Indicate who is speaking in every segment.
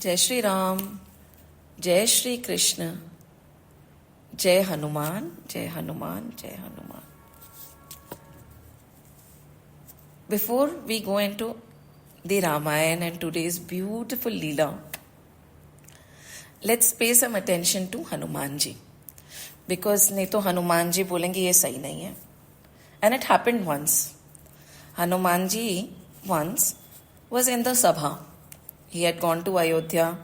Speaker 1: जय श्री राम, जय श्री कृष्ण, जय हनुमान, जय हनुमान, जय Hanuman. Before we go into the Ramayana and today's beautiful Leela, let's pay some attention to Hanuman ji. Because नहीं तो हनुमान जी बोलेंगे ये सही नहीं है. And it happened once. Hanuman ji once was in the Sabha. He had gone to Ayodhya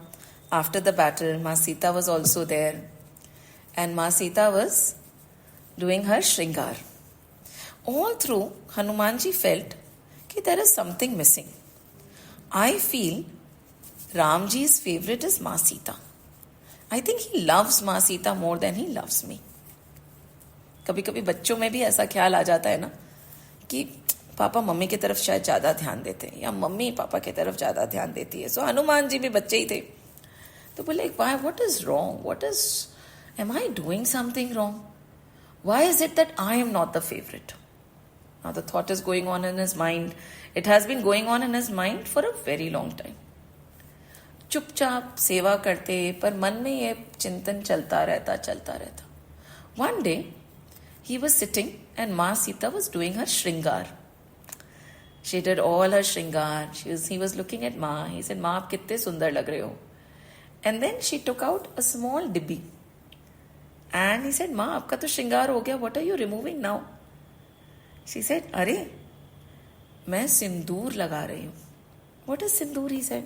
Speaker 1: after the battle. Ma Sita was also there. And Ma Sita was doing her Shringar. All through, Hanuman ji felt that there is something missing. I feel Ramji's favorite is Ma Sita. I think he loves Ma Sita more than he loves me. कभी कभी बच्चों में भी ऐसा ख्याल आ जाता है ना कि पापा मम्मी की तरफ शायद ज़्यादा ध्यान देते हैं या मम्मी पापा की तरफ ज़्यादा ध्यान देती है. सो हनुमान जी भी बच्चे ही थे तो बोले why what is wrong, what is, am I doing something wrong, why is it that I am not the favourite. Now the thought is going on in his mind. It has been going on in his mind for a very long time. चुपचाप सेवा करते पर मन में ये चिंतन चलता रहता. One day he was sitting and Ma Sita was doing her Shringar. She did all her Shringar. He was looking at Ma. He said, Ma, aap kitte sundar lag rahe ho. And then she took out a small dibbi. And he said, Ma, aapka to Shringar ho gaya. What are you removing now? She said, Arey, main sindoor laga rahi hu. What is sindoor? He said.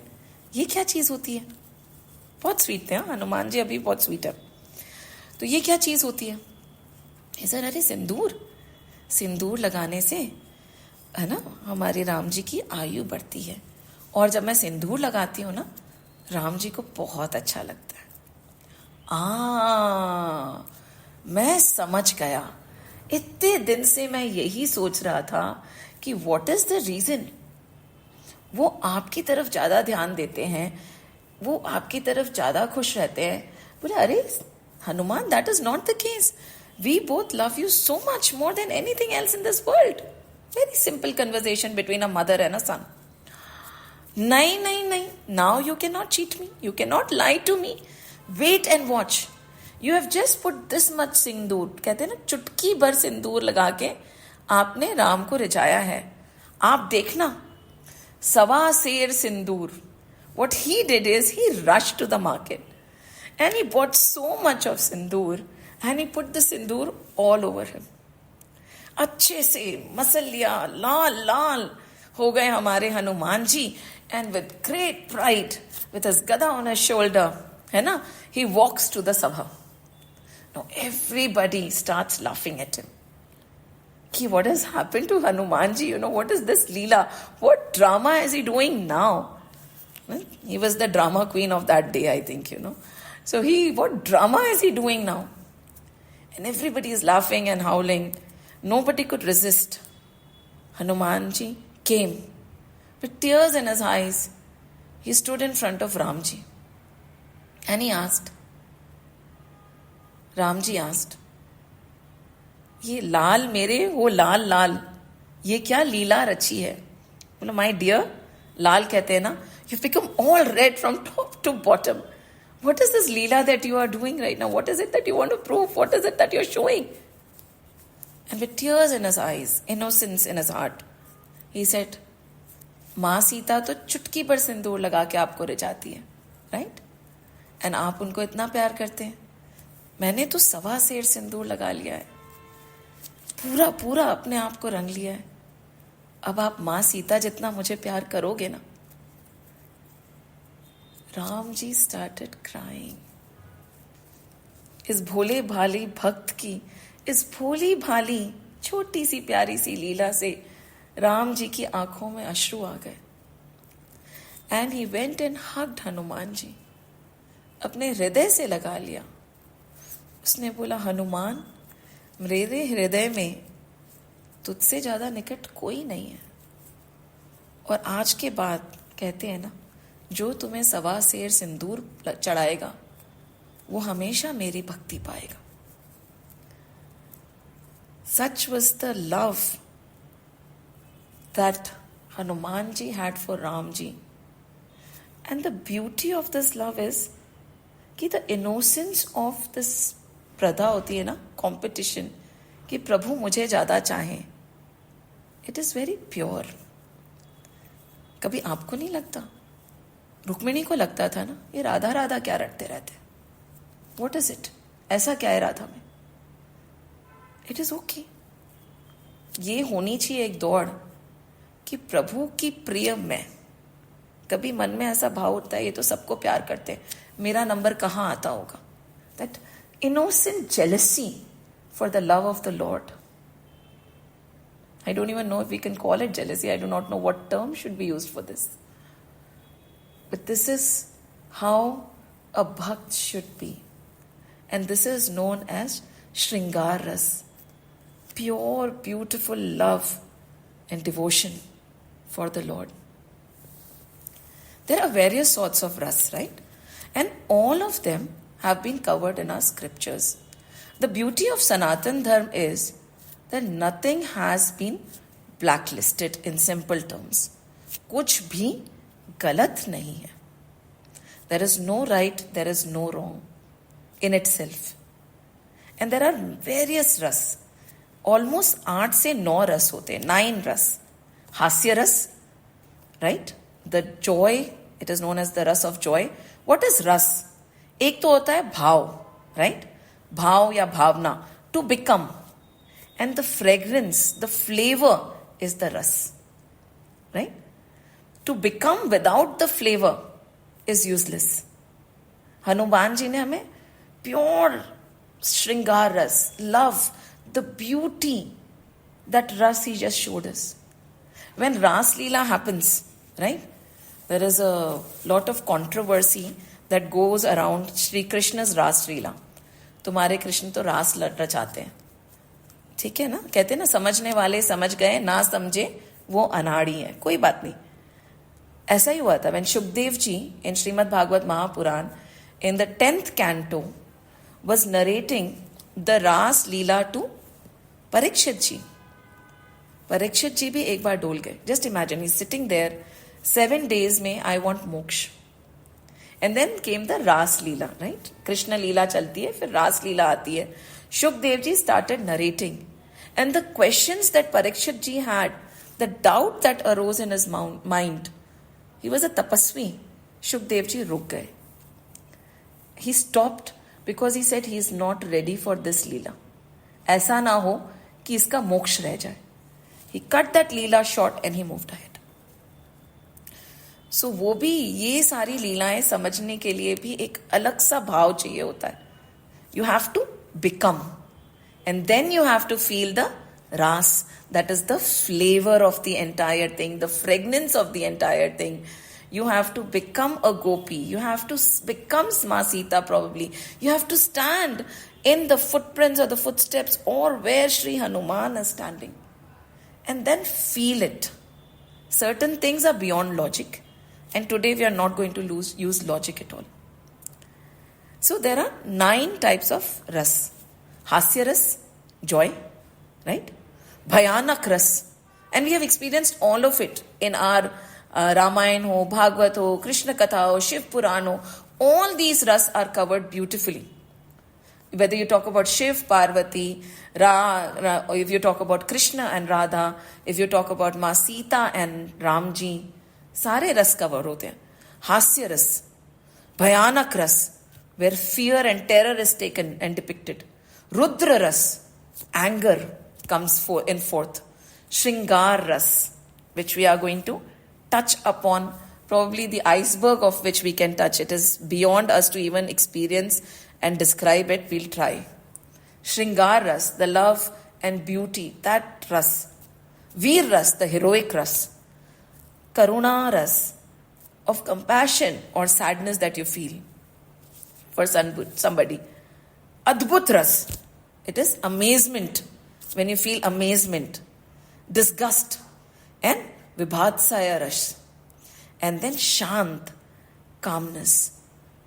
Speaker 1: ये क्या चीज होती है? बहुत sweet थे. हनुमान जी अभी बहुत sweet है. तो ये क्या चीज होती है? सर अरे सिंदूर लगाने से है ना हमारे राम जी की आयु बढ़ती है और जब मैं सिंदूर लगाती हूँ ना राम जी को बहुत अच्छा लगता है. मैं समझ गया. इतने दिन से मैं यही सोच रहा था कि व्हाट इज द रीजन. वो आपकी तरफ ज्यादा ध्यान देते हैं, वो आपकी तरफ ज्यादा खुश रहते हैं. बोले अरे Hanuman, that is not the case. We both love you so much more than anything else in this world. Very simple conversation between a mother and a son. नहीं. Now you cannot cheat me. You cannot lie to me. Wait and watch. You have just put this much सिंदूर. कहते हैं ना चुटकी भर सिंदूर लगा के आपने राम को रिझाया है. आप देखना. सवा सेर सिंदूर. What he did is he rushed to the market and he bought so much of Sindoor. And he put the sindoor all over him. अच्छे से मसलिया लाल हो गए हमारे Hanuman ji. And with great pride, with his gada on his shoulder, है ना, he walks to the sabha. Now everybody starts laughing at him. कि what has happened to Hanuman ji? You know, what is this Leela? What drama is he doing now? He was the drama queen of that day, I think, you know. So what drama is he doing now? And everybody is laughing and howling. Nobody could resist. Hanumanji came. With tears in his eyes, he stood in front of Ramji. And he asked, Ramji asked, ये लाल मेरे वो लाल ये क्या लीला रची है? बोला my dear, लाल कहते हैं ना, you've become all red from top to bottom. What is this Leela that you are doing right now? What is it that you want to prove? What is it that you're showing? And with tears in his eyes, innocence in his heart, he said, माँ सीता तो चुटकी पर सिंदूर लगा के आपको रिझाती है, right? And आप उनको इतना प्यार करते हैं. मैंने तो सवा सेर सिंदूर लगा लिया है. पूरा अपने आप को रंग लिया है. अब आप माँ सीता जितना मुझे प्यार करोगे ना. Ramji started crying. इस भोले भाली भक्त की इस भोली भाली छोटी सी प्यारी सी लीला से राम जी की आंखों में अश्रु आ गए. And he went and hugged Hanuman ji. अपने हृदय से लगा लिया. उसने बोला हनुमान, मेरे हृदय में तुझसे ज्यादा निकट कोई नहीं है. और आज के बाद कहते हैं ना, जो तुम्हें सवा सेर सिंदूर चढ़ाएगा वो हमेशा मेरी भक्ति पाएगा. Such was the love that Hanumanji had for Ramji. And the beauty of this love is कि the innocence of this प्रथा होती है ना, competition, कि प्रभु मुझे ज़्यादा चाहें. It is very pure. कभी आपको नहीं लगता? रुक्मिणी को लगता था ना, ये राधा राधा क्या रटते रहते. What is it? ऐसा क्या है राधा में? It is okay. ये होनी चाहिए एक दौड़ कि प्रभु की प्रिय मैं. कभी मन में ऐसा भाव होता है ये तो सबको प्यार करते हैं, मेरा नंबर कहाँ आता होगा. That innocent jealousy for the love of the Lord. I don't even know if we can call it jealousy. I do not know what term should be used for this. But this is how a bhakt should be. And this is known as Shringar Ras. Pure, beautiful love and devotion for the Lord. There are various sorts of ras, right? And all of them have been covered in our scriptures. The beauty of Sanatan Dharma is that nothing has been blacklisted in simple terms. कुछ भी गलत नहीं है. There is no right, there is no wrong in itself. And there are various ras. Almost 8 से 9 रस होते हैं, 9 रस. हास्य रस, right? The joy, it is known as the ras of joy. What is ras? एक तो होता है भाव, right? भाव या भावना, to become. And the fragrance, the flavor is the ras, right? To become without the flavor is useless. Hanuman ji ने हमें pure Shringar ras, love, the beauty, that ras he just showed us. When Ras Leela happens, right, there is a lot of controversy that goes around Shri Krishna's Ras Leela. तुम्हारे कृष्ण तो रास रचाते हैं, ठीक है ना, कहते हैं ना, समझने वाले समझ गए, ना समझे वो अनाड़ी है. कोई बात नहीं. ऐसा ही हुआ था when Shukdev ji in Srimad Bhagavad Mahapuran in the 10th canto was narrating the Ras Leela to Parikshit ji. Parikshit ji भी एक बार डोल गए. Just imagine, he's sitting there, 7 days में I want moksha. And then came the Ras Leela, right? Krishna Leela चलती है, फिर Ras Leela आती है. Shukdev ji started narrating. And the questions that Parikshit ji had, the doubt that arose in his mind, he was a tapasvi. Shukdev ji रुक गए. He stopped because he said he is not ready for this Leela. ऐसा ना हो कि इसका मोक्ष रह जाए. He cut that Leela short and he moved ahead. So वो भी, ये सारी लीलाएं समझने के लिए भी एक अलग सा भाव चाहिए होता है. You have to become. And then you have to feel the ras. That is the flavor of the entire thing, the fragrance of the entire thing. You have to become a gopi. You have to become Ma Sita probably. You have to stand in the footprints or the footsteps or where Sri Hanuman is standing. And then feel it. Certain things are beyond logic. And today we are not going to use logic at all. So there are 9 types of ras. Hasya ras, joy, right? Bhayanak ras. And we have experienced all of it in our Ramayana ho, Bhagavad ho, Krishna Katha ho, Shiv Puran ho. All these ras are covered beautifully. Whether you talk about Shiv, Parvati, or if you talk about Krishna and Radha, if you talk about Ma Sita and Ramji, सारे रस cover होते हैं. हास्य रस, भयानक रस, where fear and terror is taken and depicted. Rudra ras, anger comes forth. Shringar ras, which we are going to touch upon, probably the iceberg of which we can touch. It is beyond us to even experience and describe it. We'll try. Shringar ras, the love and beauty, that ras. Veer ras, the heroic ras. Karuna ras, of compassion or sadness that you feel for somebody. Adbhut ras, it is amazement, when you feel amazement, disgust, and vibhatsaya ras. And then shant, calmness,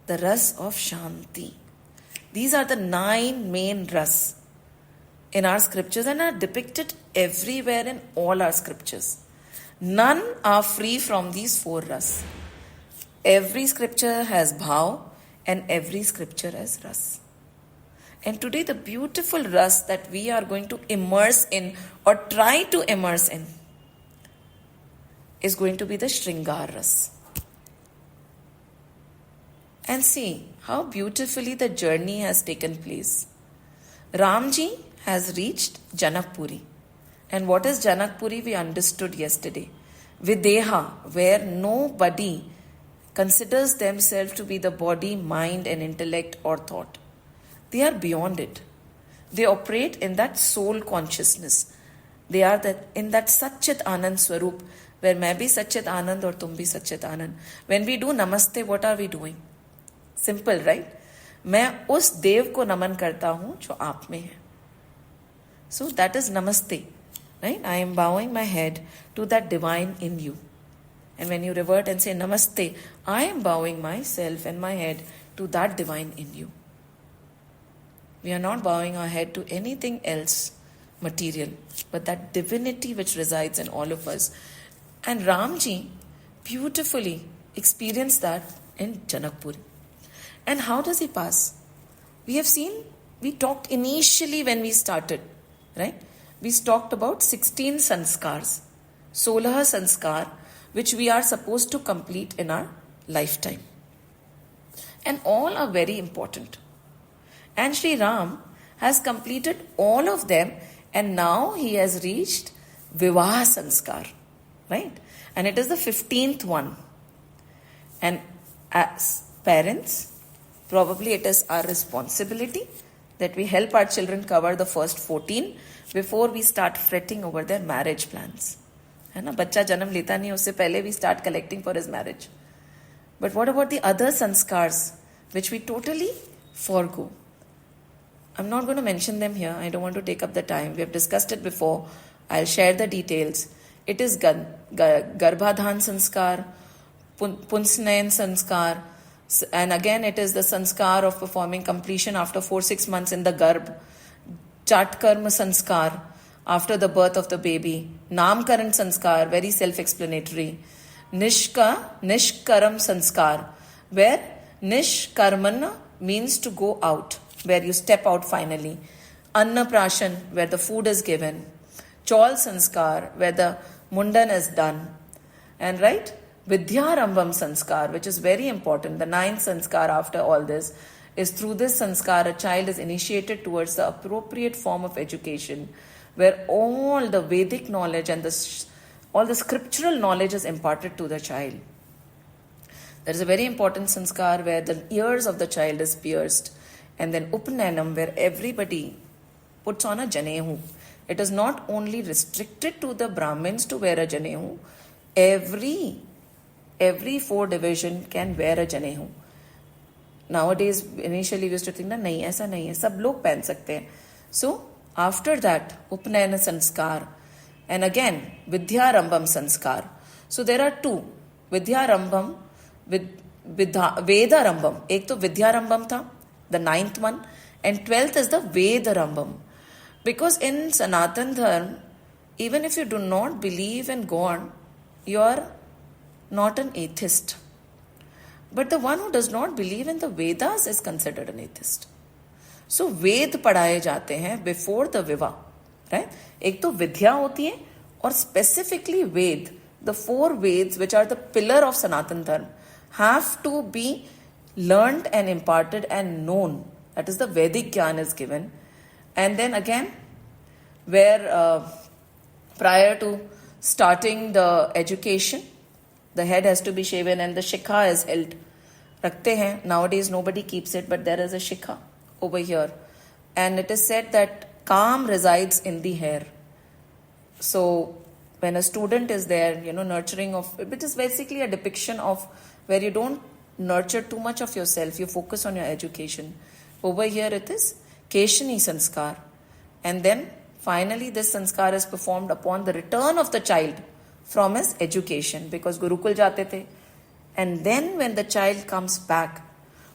Speaker 1: the ras of shanti. These are the 9 main ras in our scriptures and are depicted everywhere in all our scriptures. None are free from these 4 ras. Every scripture has bhav and every scripture has ras. And today the beautiful ras that we are going to immerse in or try to immerse in is going to be the Shringar ras. And see how beautifully the journey has taken place. Ramji has reached Janakpuri. And what is Janakpuri? We understood yesterday. Videha, where nobody considers themselves to be the body, mind, and intellect or thought. They are beyond it. They operate in that soul consciousness. They are in that Satchit Anand Swarup, where मैं भी Satchit Anand और तुम भी Satchit Anand. When we do Namaste, what are we doing? Simple, right? मैं उस देव को नमन करता हूं जो आप में है. So that is Namaste, right? I am bowing my head to that divine in you. And when you revert and say Namaste, I am bowing myself and my head to that divine in you. We are not bowing our head to anything else material, but that divinity which resides in all of us. And Ramji beautifully experienced that in Janakpuri. And how does he pass? We have seen, we talked initially when we started, right? We talked about 16 sanskars, 16 sanskar, which we are supposed to complete in our lifetime. And all are very important. And Sri Ram has completed all of them, and now he has reached Vivaha sanskar, right? And it is the 15th one. And as parents, probably it is our responsibility that we help our children cover the first 14 before we start fretting over their marriage plans. है ना, बच्चा जन्म लेता नहीं, उससे पहले we start collecting for his marriage. But what about the other sanskars which we totally forego? I'm not going to mention them here. I don't want to take up the time. We have discussed it before. I'll share the details. It is Garbhadhan sanskar, Punsnayan sanskar, and again it is the sanskar of performing completion after 4-6 months in the Garbh, Chatkarma sanskar, after the birth of the baby, Namkaran sanskar, very self-explanatory, Nishkaram sanskar, where Nishkarmana means to go out, where you step out finally, Annaprashan, where the food is given, Chaul sanskar, where the mundan is done, and right, Vidyarambam sanskar, which is very important, the 9th sanskar after all this, is through this sanskar a child is initiated towards the appropriate form of education, where all the Vedic knowledge and all the scriptural knowledge is imparted to the child. There is a very important sanskar where the ears of the child is pierced, and then Upanayam, where everybody puts on a janehu. It is not only restricted to the Brahmins to wear a janehu. Every 4 division can wear a janehu. Nowadays, initially we used to think, nahi, aisa nahi hai, sab log pehen sakte hain. So, after that, Upanayana sanskar, and again, Vidyarambam sanskar. So, there are 2, Vidyarambam, Vedarambam. Ek to Vidyarambam tha, the 9th one, and 12th is the Vedarambam. Because in Sanatan Dharma, even if you do not believe in God, you are not an atheist. But the one who does not believe in the Vedas is considered an atheist. So वेद पढ़ाए जाते हैं before the विवाह, right? एक तो विद्या होती है और specifically Veda, the 4 Vedas which are the pillar of Sanatan Dharma have to be learned and imparted and known. That is the Vedic Gyan is given. And then again, where prior to starting the education, the head has to be shaven and the shikha is held. Rakhte hain. Nowadays nobody keeps it, but there is a shikha over here. And it is said that calm resides in the hair. So when a student is there, nurturing of, it is basically a depiction of where you don't nurture too much of yourself, you focus on your education. Over here it is Keshani sanskar. And then finally this sanskar is performed upon the return of the child from his education, because Gurukul jate the. And then when the child comes back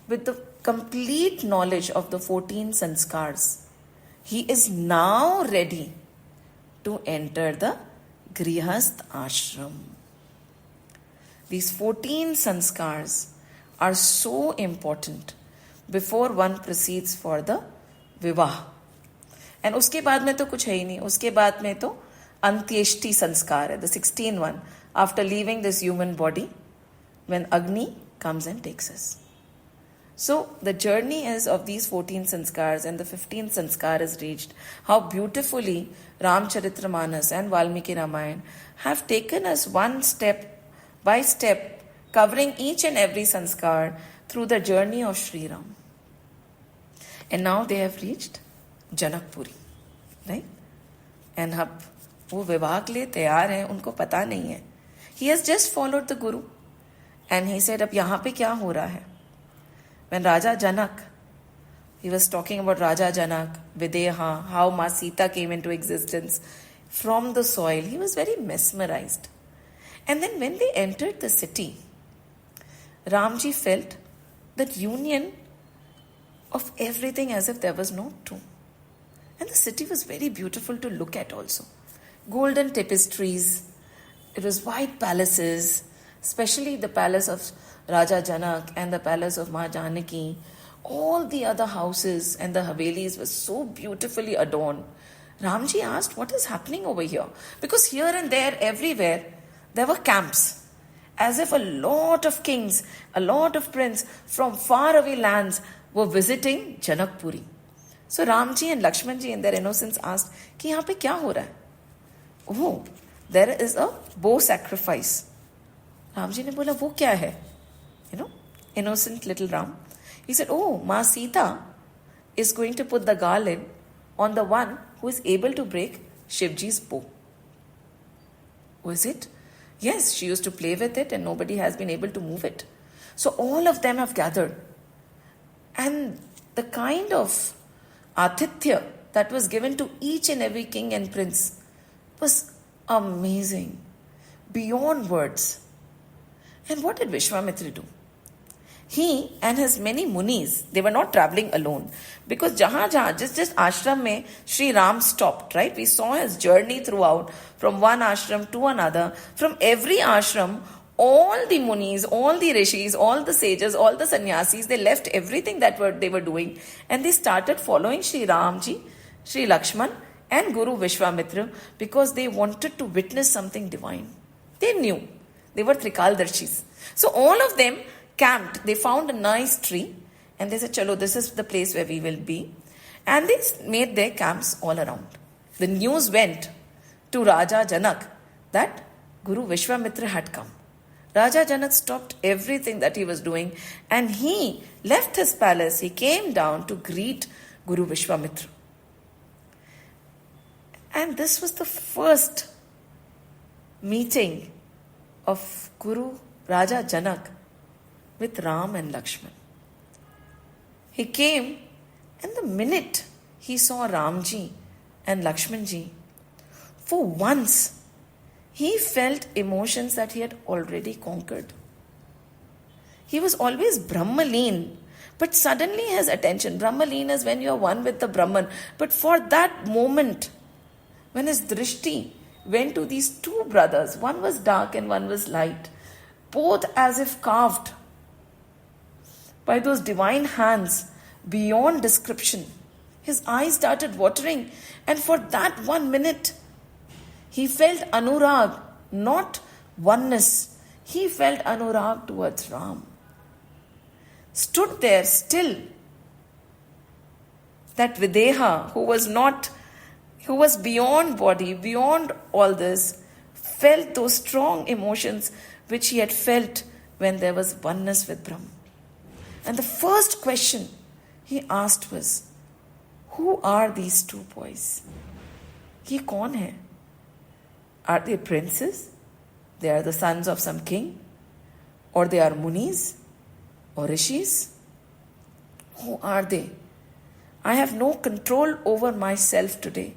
Speaker 1: with the complete knowledge of the 14 sanskars, he is now ready to enter the Grihast ashram. these 14 sanskars are so important before one proceeds for the विवाह. And उसके बाद में तो कुछ है ही नहीं. उसके बाद में तो अंत्येष्टि संस्कार है, the 16th one, after leaving this human body, when Agni comes and takes us. So the journey is of these 14 sanskars, and the 15th sanskar is reached. How beautifully Ramcharitramanas and Valmiki Ramayana have taken us one step by step, covering each and every sanskar through the journey of Sri Ram. And now they have reached Janakpuri, right? And अब वो विवाह के लिए तैयार हैं, उनको पता नहीं है. He has just followed the Guru, and he said, अब यहाँ पे क्या हो रहा है? When Raja Janak, he was talking about Raja Janak, Videha, how Ma Sita came into existence from the soil. He was very mesmerized. And then when they entered the city, Ramji felt that union of everything as if there was no two. And the city was very beautiful to look at also. Golden tapestries, it was white palaces, especially the palace of Raja Janak and the palace of Ma Janaki. All the other houses and the havelis were so beautifully adorned. Ramji asked, what is happening over here? Because here and there, everywhere, there were camps. As if a lot of kings, a lot of princes from faraway lands were visiting Janakpuri. So Ramji and Lakshmanji in their innocence asked, कि यहाँ पे क्या हो रहा है? Oh, there is a bow sacrifice. Ramji ने बोला, वो क्या है? Innocent little Ram. He said, oh, Ma Sita is going to put the garland on the one who is able to break Shivji's bow. Was it? Yes, she used to play with it and nobody has been able to move it. So all of them have gathered. And the kind of atithya that was given to each and every king and prince was amazing, beyond words. And what did Vishwamitra do? He and his many munis, they were not traveling alone. Because just ashram mein Sri Ram stopped, right? We saw his journey throughout from one ashram to another. From every ashram, all the munis, all the rishis, all the sages, all the sannyasis, they left everything that they were doing and they started following Sri Ramji, Sri Lakshman and Guru Vishwamitra because they wanted to witness something divine. They knew. They were Trikaldarshis. So all of them camped. They found a nice tree and they said, chalo, this is the place where we will be. And they made their camps all around. The news went to Raja Janak that Guru Vishwamitra had come. Raja Janak stopped everything that he was doing and he left his palace. He came down to greet Guru Vishwamitra. And this was the first meeting of Guru Raja Janak with Ram and Lakshman. He came and the minute he saw Ramji and Lakshmanji, for once he felt emotions that he had already conquered. He was always Brahmaleen, but suddenly his attention, Brahmaleen is when you are one with the Brahman, but for that moment, when his drishti went to these two brothers, one was dark and one was light, both as if carved by those divine hands beyond description. His eyes started watering, and for that 1 minute, he felt anurag, not oneness. He felt anurag towards Ram. Stood there still. That Videha, who was beyond body, beyond all this, felt those strong emotions which he had felt when there was oneness with Brahm. And the first question he asked was, who are these two boys? Ye kaun hai? Are they princes? They are the sons of some king? Or they are munis? Or rishis? Who are they? I have no control over myself today.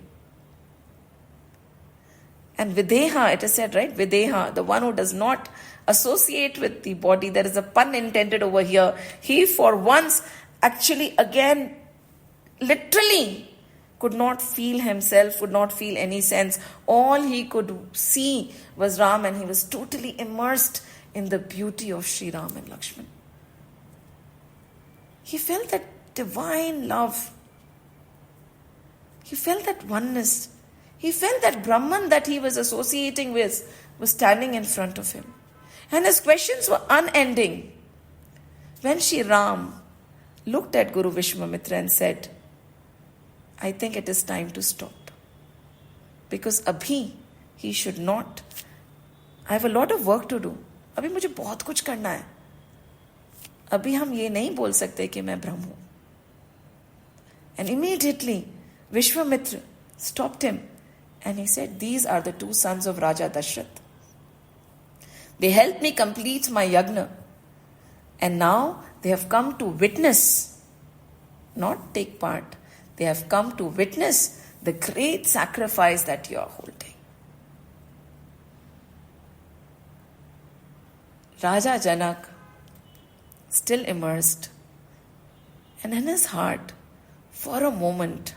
Speaker 1: And Videha, it is said, right? Videha, the one who does not associate with the body. There is a pun intended over here. He for once actually again literally could not feel himself, could not feel any sense. All he could see was Ram and he was totally immersed in the beauty of Sri Ram and Lakshman. He felt that divine love. He felt that oneness. He felt that Brahman that he was associating with was standing in front of him. And his questions were unending. When Sri Ram looked at Guru Vishwamitra and said, I think it is time to stop. Because abhi, he should not. I have a lot of work to do. अभी मुझे बहुत कुछ करना है. अभी हम ये नहीं बोल सकते कि मैं ब्रह्म हूं. And immediately, Vishwamitra stopped him and he said, these are the two sons of Raja Dashrath. They helped me complete my yagna. And now they have come to witness, not take part. They have come to witness the great sacrifice that you are holding. Raja Janak, still immersed, and in his heart, for a moment,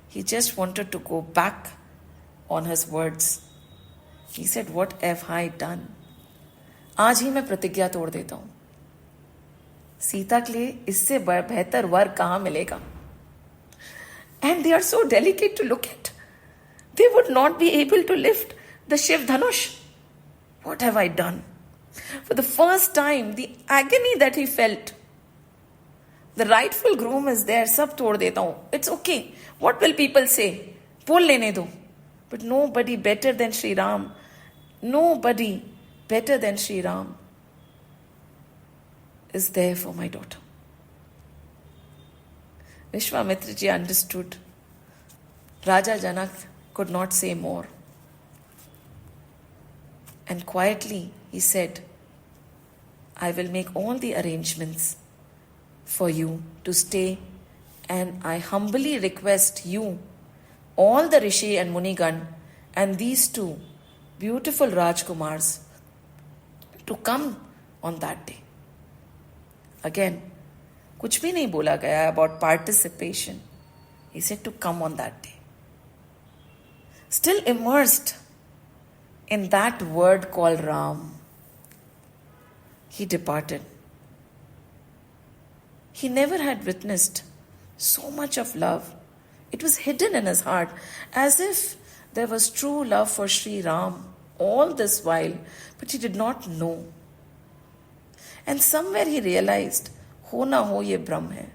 Speaker 1: he just wanted to go back on his words. He said, what have I done? आज ही मैं प्रतिज्ञा तोड़ देता हूं. सीता के लिए इससे बेहतर वर कहां मिलेगा? And they are so delicate to look at. They would not be able to lift the Shiv Dhanush. What have I done? For the first time, the agony that he felt. The rightful groom is there. Sab tod deta hu. It's okay. What will people say? Bol lene do. But nobody better than Sri Ram. Nobody better than Sri Ram is there for my daughter. Vishwamitra ji understood. Raja Janak could not say more. And quietly he said, I will make all the arrangements for you to stay, and I humbly request you, all the Rishi and Munigan, and these two beautiful Rajkumars to come on that day. Again, कुछ भी नहीं बोला गया about participation. He said to come on that day. Still immersed in that word called Ram, he departed. He never had witnessed so much of love. It was hidden in his heart, as if there was true love for Sri Ram all this while, but he did not know. And somewhere he realized, ho na ho ye Brahm hai.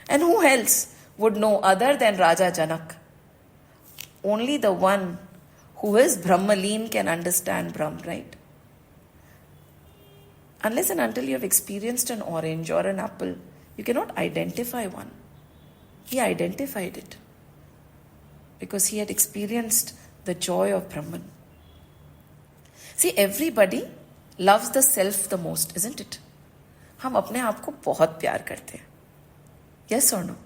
Speaker 1: And who else would know other than Raja Janak? Only the one who is Brahmaleen can understand Brahm, right? Unless and until you have experienced an orange or an apple, you cannot identify one. He identified it because he had experienced the joy of Brahman. See, everybody loves the self the most, isn't it? हम अपने आप को बहुत प्यार करते हैं. Yes or no?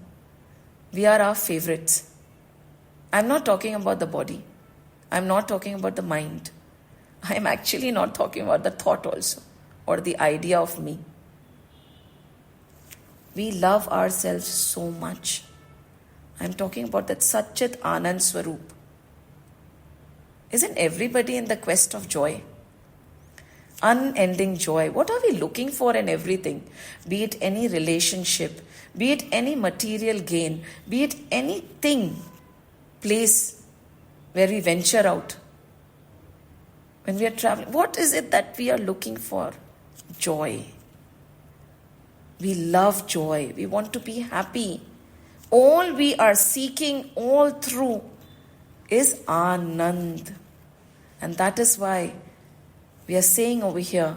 Speaker 1: We are our favorites. I'm not talking about the body. I'm not talking about the mind. I'm actually not talking about the thought also, or the idea of me. We love ourselves so much. I'm talking about that Satchit Anand Swarup. Isn't everybody in the quest of joy? Unending joy. What are we looking for in everything? Be it any relationship, be it any material gain, be it anything, place where we venture out. When we are traveling, what is it that we are looking for? Joy. We love joy. We want to be happy. All we are seeking all through is Anand. And that is why we are saying over here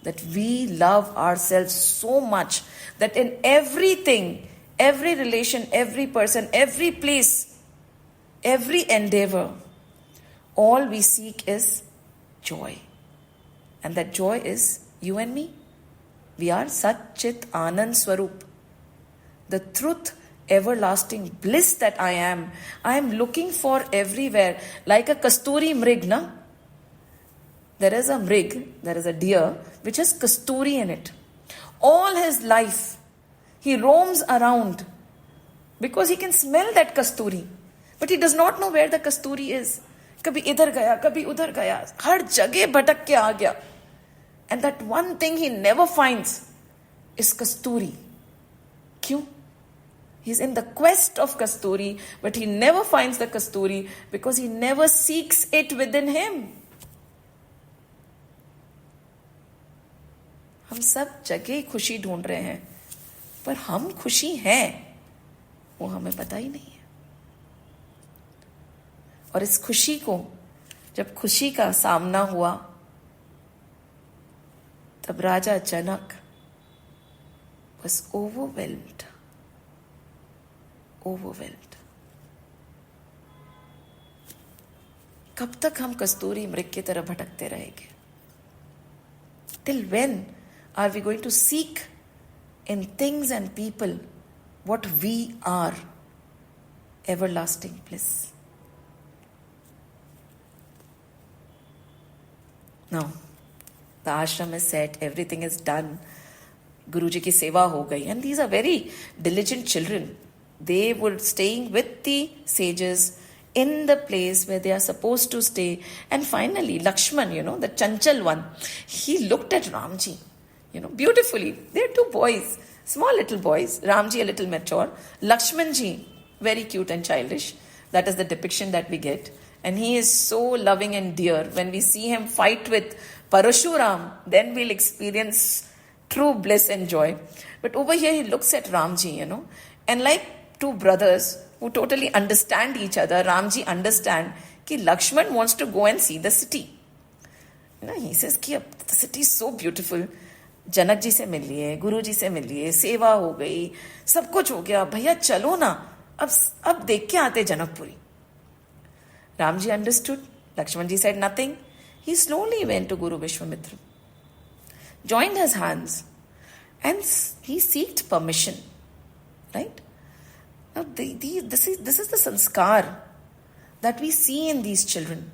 Speaker 1: that we love ourselves so much that in everything, every relation, every person, every place, every endeavor, all we seek is joy. And that joy is you and me. We are Satchit Anand Swarup. The truth, everlasting bliss that I am looking for everywhere. Like a Kasturi Mrig, na? There is a Mrig, there is a deer, which has Kasturi in it. All his life, he roams around because he can smell that Kasturi. But he does not know where the Kasturi is. कभी इधर गया, कभी उधर गया, हर जगह भटक के आ गया. And that one thing he never finds is Kasturi. Kyun? He's in the quest of Kasturi, but he never finds the Kasturi because he never seeks it within him. हम सब जगह खुशी ढूंढ रहे हैं, पर हम खुशी हैं वो हमें पता ही नहीं है. और इस खुशी को, जब खुशी का सामना हुआ, तब राजा जनक was overwhelmed. कब तक हम कस्तूरी मृग की तरह भटकते रहेंगे? Till when are we going to seek in things and people what we are? Everlasting bliss. Now, the ashram is set, everything is done. Guruji ki seva ho gayi. And these are very diligent children. They were staying with the sages in the place where they are supposed to stay. And finally, Lakshman, the Chanchal one, he looked at Ramji, beautifully. They are two boys, small little boys. Ramji a little mature. Lakshmanji, very cute and childish. That is the depiction that we get. And he is so loving and dear. When we see him fight with Parashuram, then we'll experience true bliss and joy. But over here he looks at Ramji, and like two brothers who totally understand each other, Ramji understand that Lakshman wants to go and see the city. He says, the city is so beautiful. Janak ji से मिल लिए, गुरु जी से मिल लिए, सेवा हो गई, सब कुछ हो गया, भैया चलो ना, अब देख के आते Janakpuri. Ramji understood. Lakshmanji said nothing. He slowly went to Guru Vishwamitra, joined his hands, and he sought permission. Right? Now, this is the sanskar that we see in these children.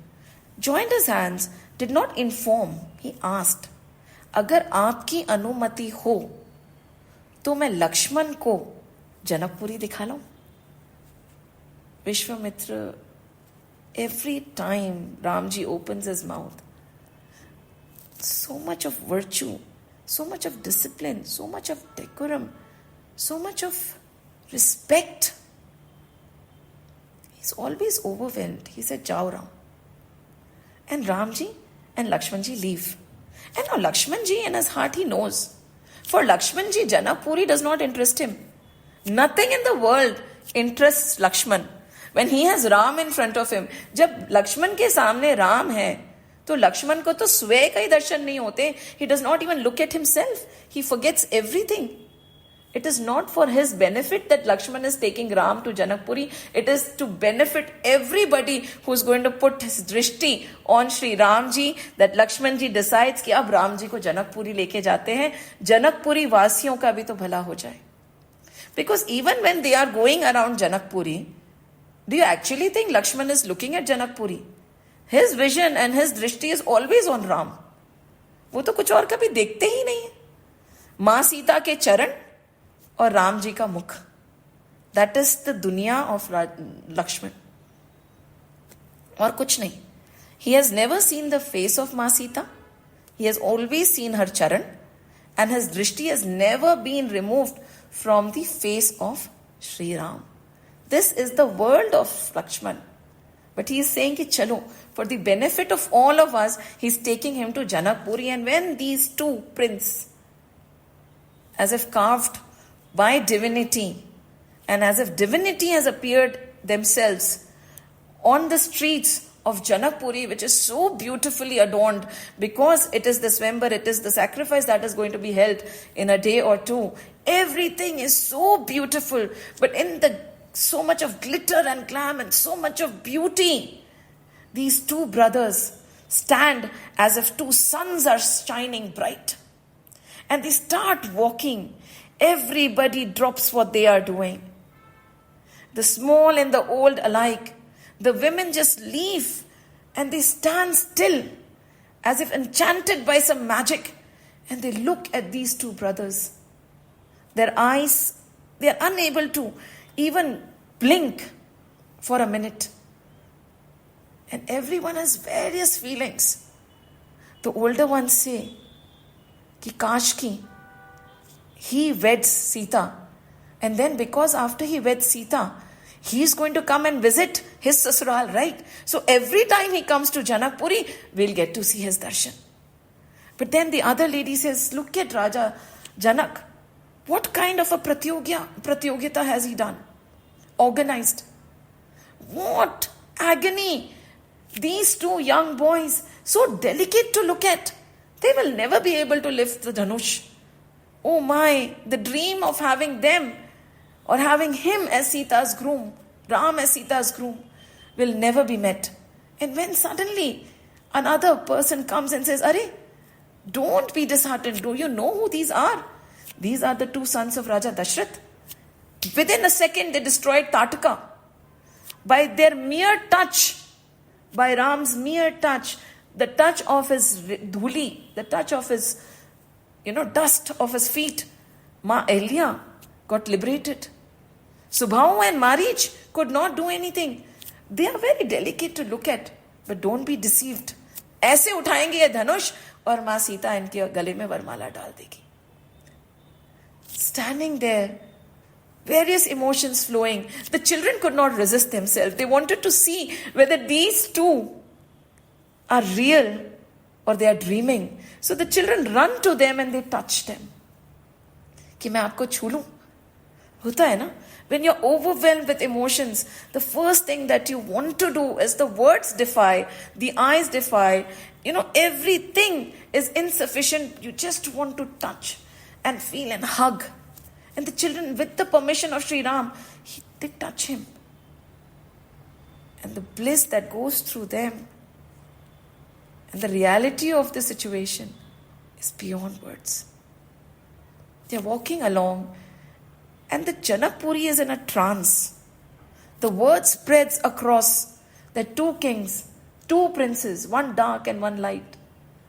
Speaker 1: Joined his hands, did not inform. He asked, अगर आपकी अनुमति हो तो मैं लक्ष्मण को जनकपुरी दिखा लाऊं? Vishwamitra, every time Ramji opens his mouth, so much of virtue, so much of discipline, so much of decorum, so much of respect. He's always overwhelmed. He said, Jao Ram. And Ramji and Lakshmanji leave. And now Lakshmanji in his heart, he knows. For Lakshmanji, Janakpuri does not interest him. Nothing in the world interests Lakshman. When he has Ram in front of him, जब लक्ष्मण के सामने राम है, तो लक्ष्मण को तो स्वयं का ही दर्शन नहीं होते. He does not even look at himself. He forgets everything. It is not for his benefit that Lakshman is taking Ram to Janakpuri. It is to benefit everybody who is going to put his drishti on Shri Ramji, that Lakshman ji decides कि अब राम जी को जनकपुरी लेके जाते हैं, जनकपुरी वासियों का भी तो भला हो जाए. Because even when they are going around Janakpuri, do you actually think Lakshman is looking at Janakpuri? His vision and his drishti is always on Ram. वो तो कुछ और कभी देखते ही नहीं है. माँ सीता के चरण और राम जी का मुख. That is the दुनिया of Lakshman. और कुछ नहीं. He has never seen the face of माँ Sita. He has always seen her charan, and his drishti has never been removed from the face of Sri Ram. This is the world of Lakshman. But he is saying कि चलो, for the benefit of all of us, he is taking him to Janakpuri. And when these two princes, as if carved by divinity, and as if divinity has appeared themselves on the streets of Janakpuri, which is so beautifully adorned, because it is the Swambar, it is the sacrifice that is going to be held in a day or two. Everything is so beautiful, but in the so much of glitter and glam and so much of beauty, these two brothers stand as if two suns are shining bright. And they start walking. Everybody drops what they are doing. The small and the old alike. The women just leave and they stand still as if enchanted by some magic. And they look at these two brothers. Their eyes, they are unable to even blink for a minute. And everyone has various feelings. The older ones say, कि काश की he weds Sita, and then because after he weds Sita, he is going to come and visit his sasural, right? So every time he comes to Janakpuri, we'll get to see his darshan. But then the other lady says, look at Raja Janak. What kind of a pratyogita has he done? Organized. What agony. These two young boys, so delicate to look at. They will never be able to lift the Dhanush. Oh my, the dream of having them or having him as Sita's groom, Ram as Sita's groom, will never be met. And when suddenly another person comes and says, Arey, don't be disheartened. Do you know who these are? These are the two sons of Raja Dashrath. Within a second, they destroyed Tataka. By their mere touch, by Ram's mere touch, the touch of his dhuli, the touch of his, dust of his feet, Ma Ahilya got liberated. Subhahu and Marich could not do anything. They are very delicate to look at, but don't be deceived. ऐसे उठाएंगे ये धनुष और माँ सीता इनके गले में वरमाला डाल देगी. Standing there, various emotions flowing. The children could not resist themselves. They wanted to see whether these two are real or they are dreaming. So the children run to them and they touch them. कि मैं आपको छू लूं? होता है ना? When you're overwhelmed with emotions, the first thing that you want to do is the words defy, the eyes defy, everything is insufficient. You just want to touch and feel and hug. And the children, with the permission of Sri Ram, they touch him. And the bliss that goes through them and the reality of the situation is beyond words. They're walking along and the Janakpuri is in a trance. The word spreads across the two kings, two princes, one dark and one light.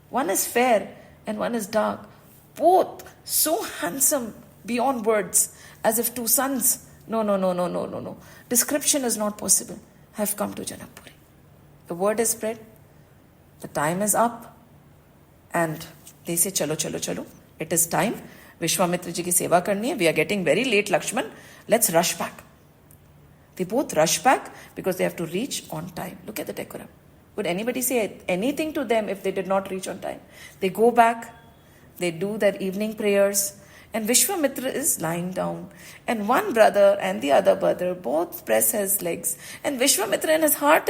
Speaker 1: One is fair and one is dark. Both so handsome beyond words, as if two sons. No. Description is not possible. Have come to Janakpuri. The word is spread. The time is up. And they say, chalo. It is time. Vishwamitra ji ki seva karni hai. We are getting very late, Lakshman. Let's rush back. They both rush back because they have to reach on time. Look at the decorum. Would anybody say anything to them if they did not reach on time? They go back. They do their evening prayers. And Vishwamitra is lying down. And one brother and the other brother both press his legs. And Vishwamitra in his heart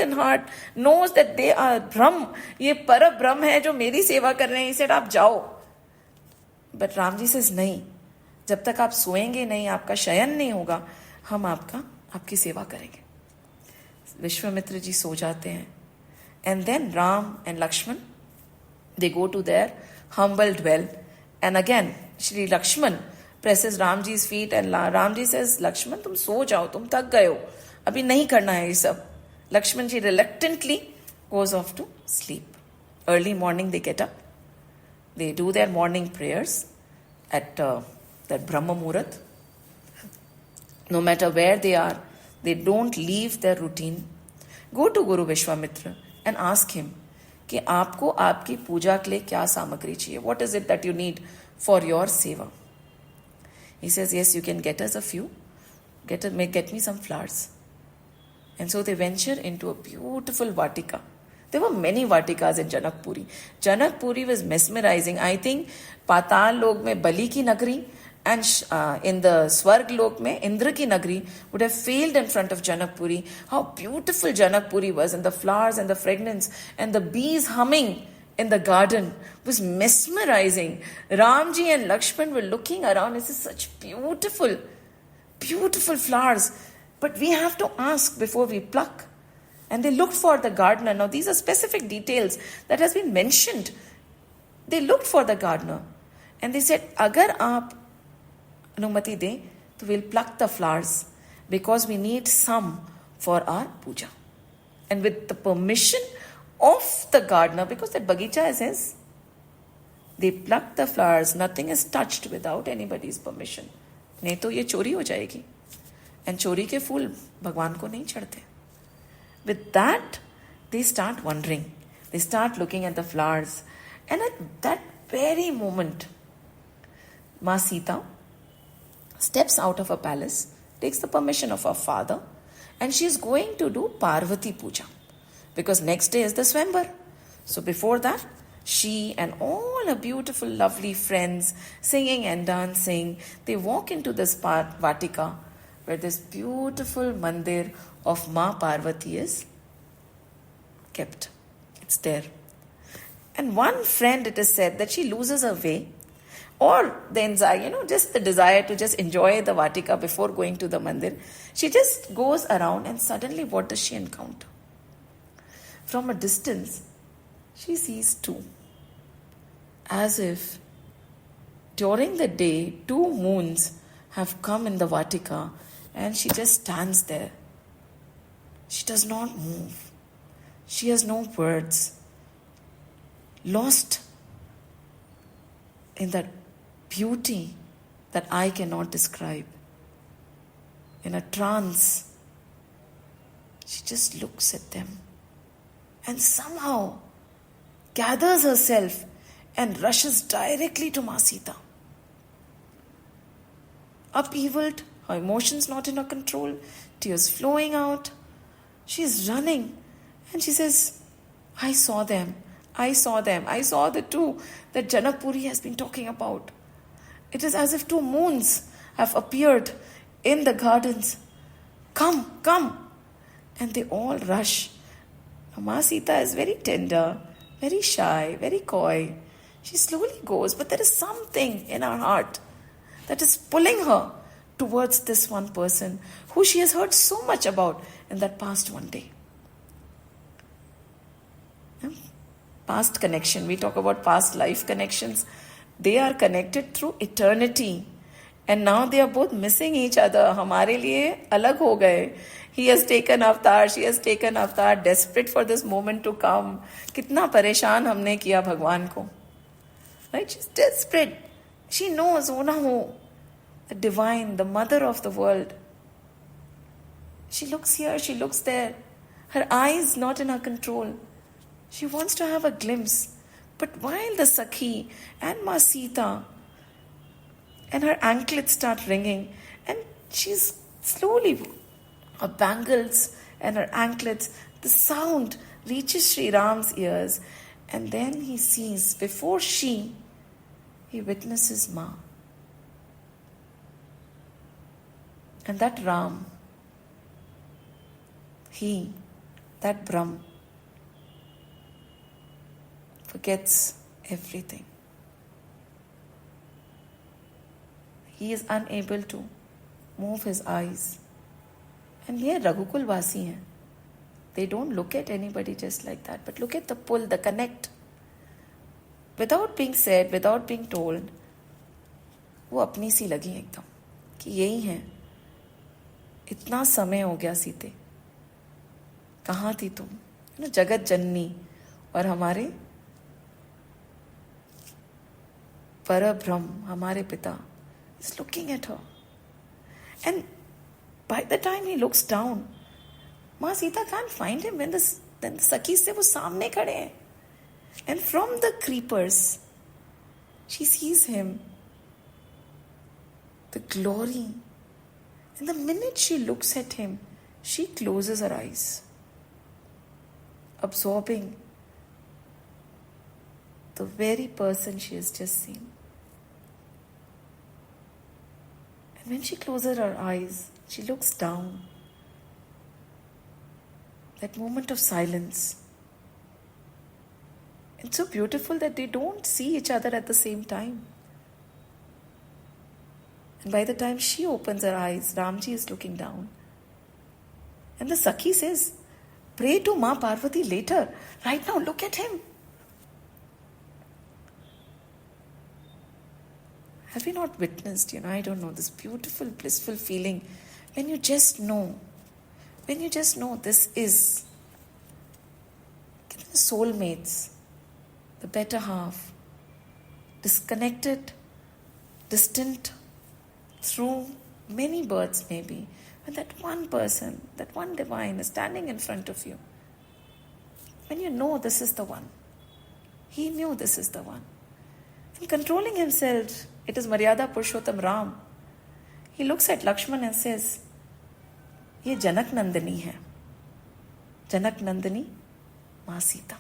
Speaker 1: knows that they are Brahm. Ye para Brahm hai jo meri seva kar rahe hain. He said, aap jao. But Ramji says, nahi. जब तक आप सोएंगे नहीं, आपका शयन नहीं होगा, हम आपकी सेवा करेंगे. विश्वामित्र जी सो जाते हैं. And then Ram and Lakshman, they go to their humble dwell. And again, Shri Lakshman presses Ramji's feet and Ramji says, Lakshman, तुम सो जाओ, तुम थक गए हो. अभी नहीं करना है ये सब. Lakshman ji reluctantly goes off to sleep. Early morning they get up. They do their morning prayers at that Brahma Muhurat. No matter where they are, they don't leave their routine. Go to Guru Vishwamitra and ask him कि आपको आपकी पूजा के लिए क्या सामग्री चाहिए. What is it that you need for your seva? He says, yes, you can get us a few. Get me some flowers. And so they venture into a beautiful Vatika. There were many Vatikas in Janakpuri. Janakpuri was mesmerizing. I think Patal Lok mein Bali ki Nagri and in the Swarg Lok mein Indra ki Nagri would have failed in front of Janakpuri. How beautiful Janakpuri was, and the flowers and the fragrance and the bees humming in the garden was mesmerizing. Ramji and Lakshman were looking around. This is such beautiful, beautiful flowers. But we have to ask before we pluck. And they looked for the gardener. Now these are specific details that has been mentioned. They looked for the gardener. And they said, Agar aap anumati de, to we'll pluck the flowers because we need some for our puja. And with the permission of the gardener, because that bagicha is his, they plucked the flowers. Nothing is touched without anybody's permission. नहीं तो ये चोरी हो जाएगी. And चोरी के फूल भगवान को नहीं चढ़ते. With that, they start wondering. They start looking at the flowers. And at that very moment, Ma Sita steps out of a palace, takes the permission of her father, and she is going to do Parvati Puja because next day is the Swambar. So before that, she and all her beautiful, lovely friends singing and dancing, they walk into this Vatika where this beautiful mandir of Ma Parvati is kept. It's there. And one friend, it is said that she loses her way or the anxiety, just the desire to just enjoy the Vatika before going to the mandir. She just goes around and suddenly what does she encounter? From a distance, she sees two. As if during the day, 2 moons have come in the Vatika and she just stands there. She does not move. She has no words. Lost in that beauty that I cannot describe. In a trance, she just looks at them and somehow gathers herself and rushes directly to Ma Sita. Upheavaled, her emotions not in her control, tears flowing out. She is running and she says, I saw them. I saw the 2 that Janakpuri has been talking about. It is as if 2 moons have appeared in the gardens. Come, come. And they all rush. Ma Sita is very tender, very shy, very coy. She slowly goes, but there is something in her heart that is pulling her towards this one person who she has heard so much about in that past one day. Past connection, we talk about past life connections. They are connected through eternity. And now they are both missing each other. हमारे लिए अलग हो गए. He has taken avatar, she has taken avatar, desperate for this moment to come. कितना परेशान हमने किया भगवान को. Right? She's desperate. She knows, oh no, the divine, the mother of the world. She looks here, she looks there. Her eyes not in her control. She wants to have a glimpse. But while the Sakhi and Ma Sita and her anklets start ringing, and she's slowly, her bangles and her anklets, the sound reaches Sri Ram's ears, and then he sees, before he witnesses Ma. And that Ram, that Brahm, forgets everything. He is unable to move his eyes. And here Raghukul Vasi hain. They don't look at anybody just like that, but look at the pull, the connect. Without being said, without being told, वो अपनी सी लगी एकदम कि यही है. इतना समय हो गया सीते, कहाँ थी तुम? जगत जननी और हमारे Parabrahm, हमारे पिता, is looking at her. And by the time he looks down, Ma Sita can't find him when the Sakhi se wo सामने खड़े हैं. And from the creepers, she sees him, the glory. And the minute she looks at him, she closes her eyes, absorbing the very person she has just seen. And when she closes her eyes, she looks down. That moment of silence. It's so beautiful that they don't see each other at the same time. And by the time she opens her eyes, Ramji is looking down. And the Sakhi says, pray to Ma Parvati later. Right now, look at him. Have you not witnessed, I don't know, this beautiful, blissful feeling when you just know, this is the soulmates, the better half, disconnected, distant, through many births maybe, when that one person, that one divine is standing in front of you. When you know this is the one. He knew this is the one. And controlling himself, It is Maryada Purushottam Ram. He looks at Lakshman and says, ये जनक नंदिनी है, जनक नंदिनी माँ Sita.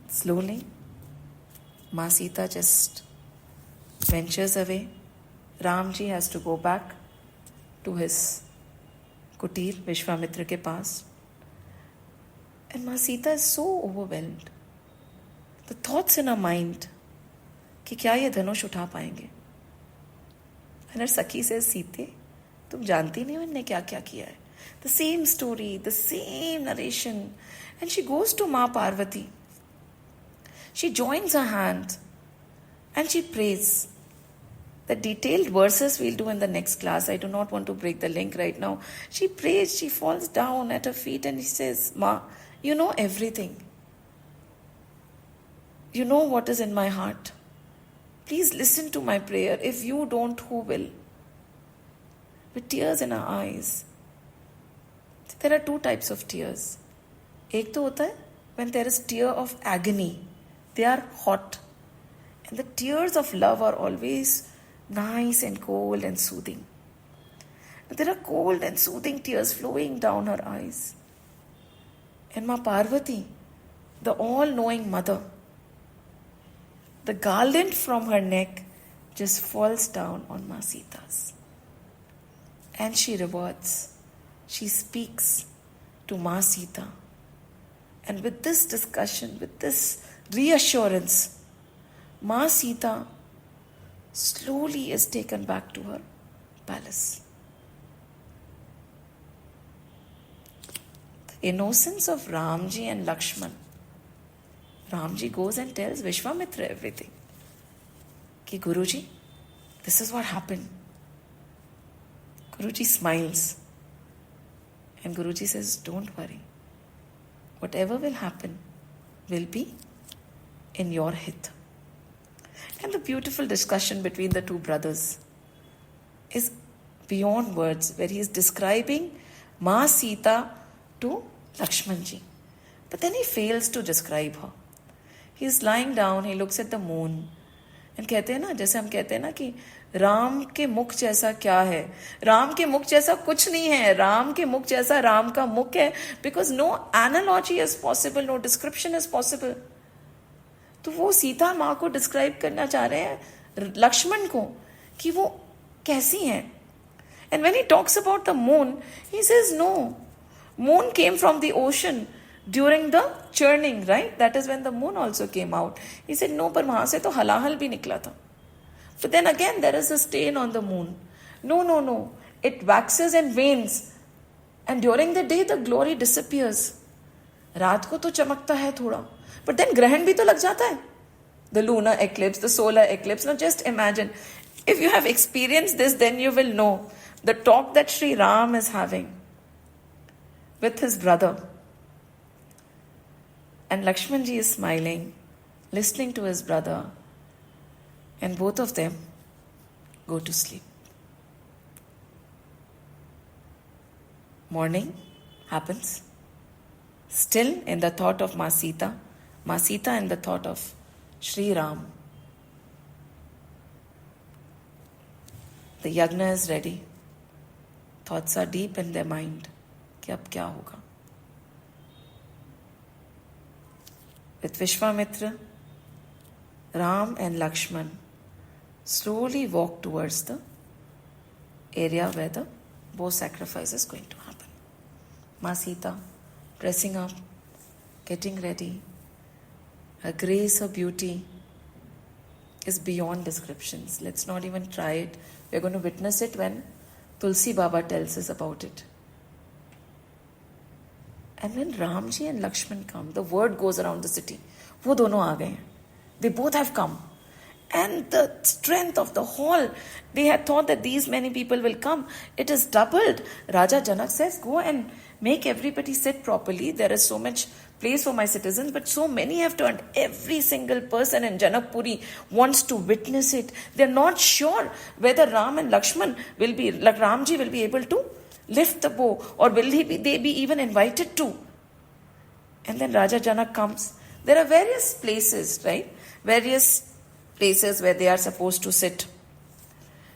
Speaker 1: Slowly, माँ Sita just ventures away. Ramji has to go back to his kutir, Vishwamitra के पास. And माँ Sita is so overwhelmed. The thoughts in her mind कि क्या ये धनुष उठा पाएंगे. And her Sakhi says, सीते, तुम जानती नहीं हो इनने क्या क्या किया है. The same story, the same narration. And she goes to माँ Parvati. She joins her hand and she prays. The detailed verses we'll do in the next class. I do not want to break the link right now. She prays, she falls down at her feet and she says, Ma, you know everything. You know what is in my heart. Please listen to my prayer. If you don't, who will? With tears in her eyes. There are two types of tears. एक तो होता है when there is tear of agony. They are hot. And the tears of love are always nice and cold and soothing. But there are cold and soothing tears flowing down her eyes. And Ma Parvati, the all-knowing mother, the garland from her neck just falls down on Ma Sita's. And she rewards. She speaks to Ma Sita. And with this discussion, with this reassurance, Ma Sita slowly is taken back to her palace. The innocence of Ramji and Lakshman. Ramji goes and tells Vishwamitra everything. Ki Guruji, this is what happened. Guruji smiles. And Guruji says, don't worry. Whatever will happen will be in your hit. And the beautiful discussion between the two brothers is beyond words, where he is describing Ma Sita to Lakshmanji. But then he fails to describe her. He is lying down, he looks at the moon. And कहते हैं ना, जैसे हम कहते हैं ना कि राम के मुख जैसा क्या है, राम के मुख जैसा कुछ नहीं है, राम के मुख जैसा राम का मुख है, because no analogy is possible, no description is possible. तो वो सीता माँ को डिस्क्राइब करना चाह रहे हैं लक्ष्मण को कि वो कैसी हैं. And when he talks about the moon, he says no, moon came from the ocean during the churning, right? That is when the moon also came out. He said no, पर वहां से तो हलाहल भी निकला था. But then again there is a stain on the moon. No, it waxes and wanes, and during the day the glory disappears. रात को तो चमकता है थोड़ा, but then ग्रहण भी तो लग जाता है. The lunar eclipse, the solar eclipse. Now just imagine, if you have experienced this, then you will know the talk that Sri Ram is having with his brother. And Lakshmanji is smiling, listening to his brother, and both of them go to sleep. Morning happens, still in the thought of Ma Sita in the thought of Sri Ram. The yagna is ready. Thoughts are deep in their mind. कि अब क्या होगा? With Vishwamitra, Ram and Lakshman slowly walk towards the area where the bow sacrifice is going to happen. Ma Sita dressing up, getting ready. Her grace, her beauty is beyond descriptions. Let's not even try it. We're going to witness it when Tulsi Baba tells us about it. And when Ramji and Lakshman come, the word goes around the city. वो दोनों आ गए हैं. They both have come. And the strength of the hall, they had thought that these many people will come. It is doubled. Raja Janak says, go and make everybody sit properly. There is so much place for my citizens, but so many have turned. Every single person in Janakpuri wants to witness it. They're not sure whether Ram and Lakshman will be, like Ramji will be able to lift the bow, or will they be even invited to? And then Raja Janak comes. There are various places, right? Various places where they are supposed to sit.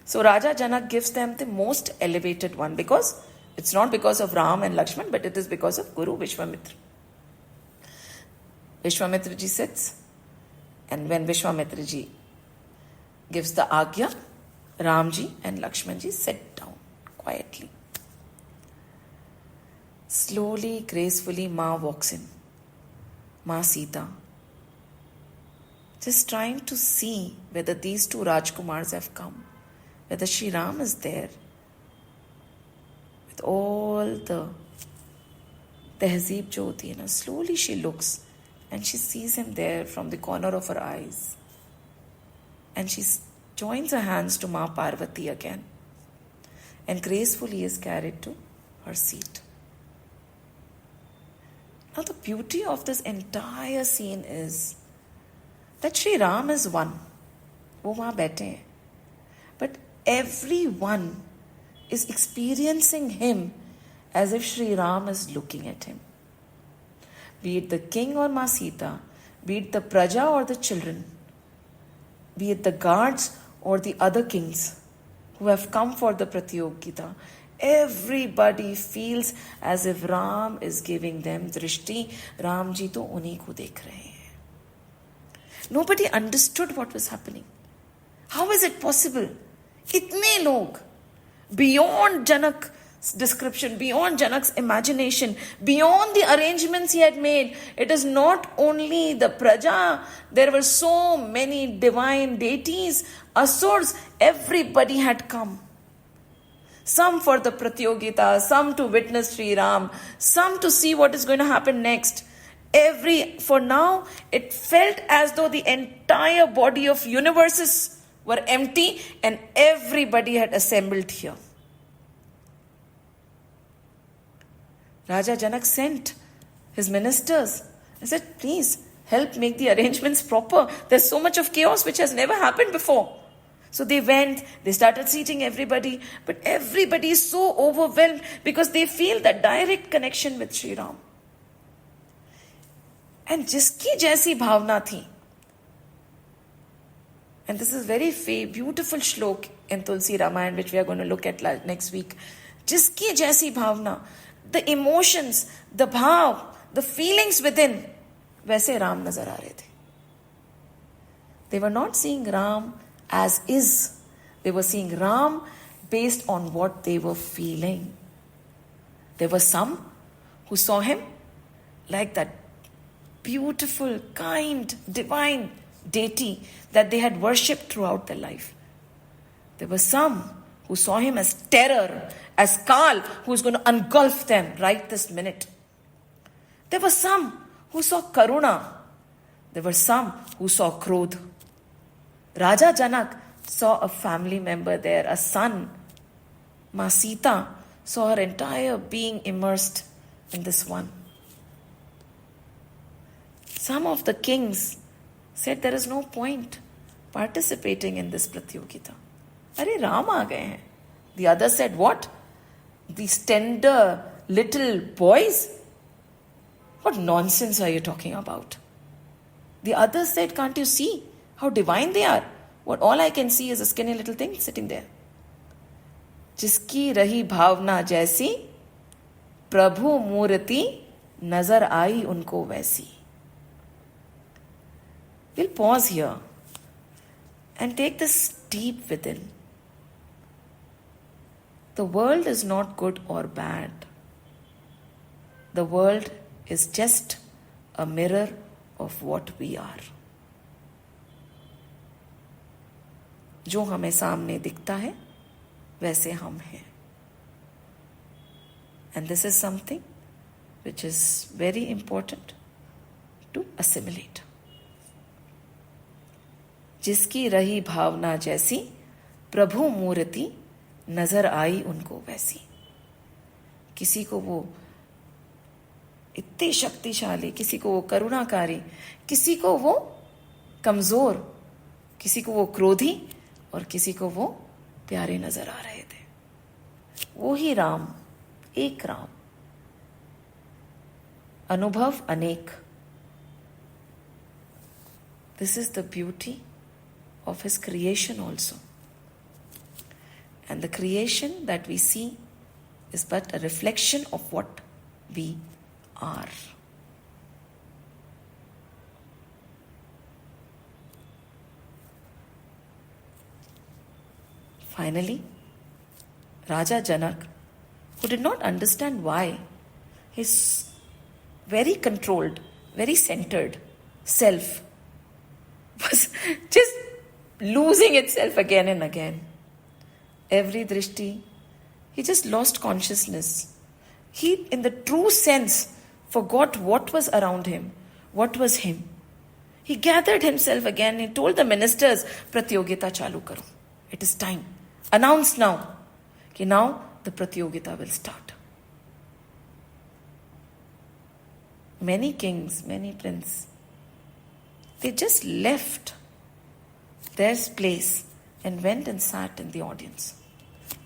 Speaker 1: So Raja Janak gives them the most elevated one, because it's not because of Ram and Lakshman, but it is because of Guru Vishwamitra. Vishwamitra ji sits, and when Vishwamitra ji gives the Agya, Ramji and Lakshman ji sit down quietly. Slowly, gracefully, Ma walks in. Ma Sita. Just trying to see whether these two Rajkumars have come, whether Sri Ram is there with all the tehzeeb jo hoti hai na. Slowly she looks and she sees him there from the corner of her eyes. And she joins her hands to Ma Parvati again and gracefully is carried to her seat. Now the beauty of this entire scene is that Sri Ram is one. वो वहाँ बैठे हैं. But everyone is experiencing him as if Sri Ram is looking at him. Be it the king or Ma Sita, be it the praja or the children, be it the guards or the other kings who have come for the Pratyogita, everybody feels as if Ram is giving them drishti. Ram ji to unhi ko dekh rahe hain. Nobody understood what was happening. How is it possible? Itne log, beyond Janak's description, beyond Janak's imagination, beyond the arrangements he had made. It is not only the praja, there were so many divine deities, asurs, everybody had come. Some for the Pratyogita, some to witness Sri Ram, some to see what is going to happen next. For now, it felt as though the entire body of universes were empty and everybody had assembled here. Raja Janak sent his ministers and said, please help make the arrangements proper. There's so much of chaos which has never happened before. So they went, they started seating everybody, but everybody is so overwhelmed because they feel that direct connection with Sri Ram. And jiski jaisi bhavna thi. And this is very beautiful shlok in Tulsi Ramayana, which we are going to look at next week. Jiski jaisi bhavna, the emotions, the bhav, the feelings within, वैसे Ram nazar aa rahe the. They were not seeing Ram as is. They were seeing Ram based on what they were feeling. There were some who saw him like that beautiful, kind, divine deity that they had worshipped throughout their life. There were some who saw him as terror, as Kal, who is going to engulf them right this minute. There were some who saw Karuna. There were some who saw Krodh. Raja Janak saw a family member there, a son. Ma Sita saw her entire being immersed in this one. Some of the kings said there is no point participating in this Pratyogita. Arey Ram aa gaye hain. The others said, what? These tender little boys? What nonsense are you talking about? The others said, can't you see how divine they are? What all I can see is a skinny little thing sitting there. जिसकी रही भावना जैसी प्रभु मूर्ति नजर आई उनको वैसी. We'll pause here and take this deep within. The world is not good or bad. The world is just a mirror of what we are. जो हमें सामने दिखता है वैसे हम हैं. And this is something which is very important to assimilate. जिसकी रही भावना जैसी प्रभु मूर्ति नजर आई उनको वैसी. किसी को वो इतने शक्तिशाली, किसी को वो करुणाकारी, किसी को वो कमजोर, किसी को वो क्रोधी और किसी को वो प्यारे नजर आ रहे थे. वो ही राम, एक राम. अनुभव अनेक. This is the beauty of his creation also. And the creation that we see is but a reflection of what we are. Finally, Raja Janak, who did not understand why his very controlled, very centered self was just losing itself again and again. Every drishti, he just lost consciousness. He, in the true sense, forgot what was around him, what was him. He gathered himself again. He told the ministers, Pratyogita chalu karo. It is time. Announce now. Ki now the Pratyogita will start. Many kings, many princes, they just left their place and went and sat in the audience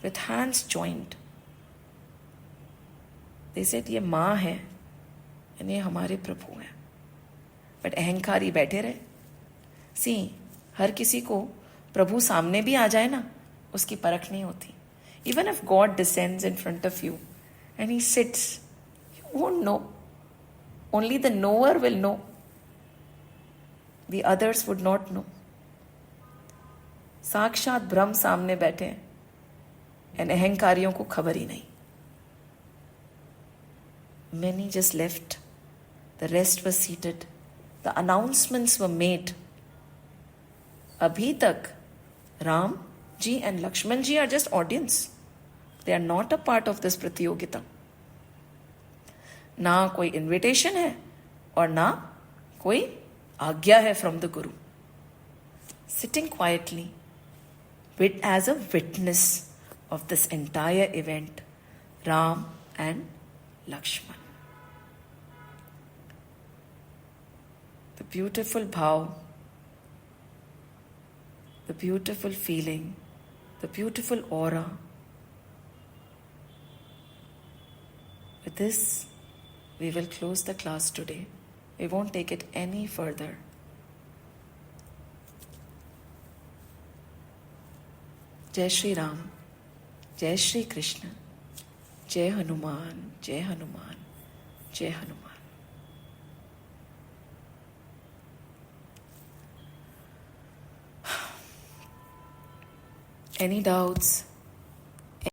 Speaker 1: with hands joined. They said, ये माँ है and ये हमारे प्रभु हैं. But अहंकारी बैठे रहे. See, हर किसी को प्रभु सामने भी आ जाए ना, उसकी परख नहीं होती. Even if God descends in front of you and he sits, you won't know. Only the knower will know. The others would not know. साक्षात ब्रह्म सामने बैठे हैं and अहंकारियों को खबर ही नहीं. Many just left. The rest was seated. The announcements were made. अभी तक Ram ji and Lakshman ji are just audience. They are not a part of this Pratyogita. ना कोई invitation है और ना कोई आज्ञा है from the Guru. Sitting quietly, as a witness of this entire event, Ram and Lakshman. The beautiful bhav, the beautiful feeling, the beautiful aura. With this, we will close the class today. We won't take it any further. Jai Shri Ram, Jai Shri Krishna, Jai Hanuman, Jai Hanuman, Jai Hanuman. Any doubts?